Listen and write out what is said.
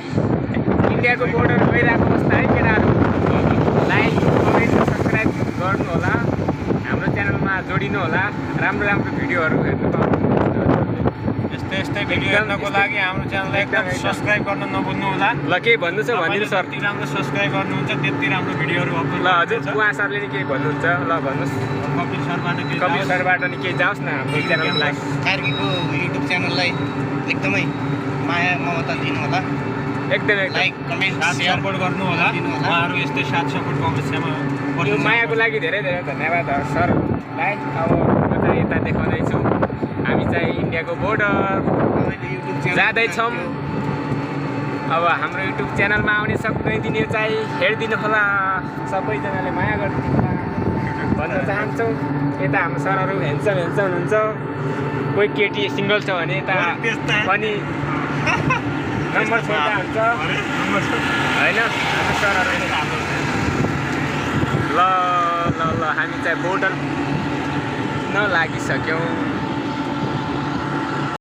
इन्डियाको बोर्डर गइरहेको अवस्था है केटाहरू। लाइक कमेन्ट सब्सक्राइब गर्नु होला, हाम्रो च्यानलमा जोडिनु होला, राम्रो राम्रो भिडियोहरू हेर्नु पाउनुहुन्छ। यस्तै भिडियो हेर्नको लागि हाम्रो च्यानललाई एकदम सब्स्क्राइब गर्न नभुल्नु होला। ल केही भन्नु छ भनिदिनु सर। जति राम्रो सब्स्क्राइब गर्नुहुन्छ त्यति राम्रो भिडियोहरू अपलोड ल हजुर उहाँ सरले नि केही भन्नुहुन्छ, ल भन्नुहोस्। कपिल सरबाट नि केही जाओस् न हाम्रो च्यानलको लागि। कार्कीको युट्युब च्यानललाई एकदमै माया ममता दिनु होला, एकदमै लाइक कमेन्ट सेयर सपोर्ट गर्नु होला। उहाँहरू यस्तै साथ सपोर्ट अवश्यमा यो मायाको लागि धेरै धेरै धन्यवाद सरलाई। अब म चाहिँ यता देखाउँदैछु, हामी चाहिँ इन्डियाको बोर्डर जाँदैछौँ। अब हाम्रो युट्युब च्यानलमा आउने सबै दिने चाहिँ हेरिदिनु होला, सबैजनाले माया गरिदिनु होला भन्न चाहन्छौँ। यता हाम्रो सरहरू हेन्सम हुनुहुन्छ, कोही केटी सिङ्गल छ भने यता पनि नम्बर छोड्दा हुन्छ होइन हाम्रो सरहरू। ल ल ल हामी चाहिँ बोर्डर नलागिसक्यौँ।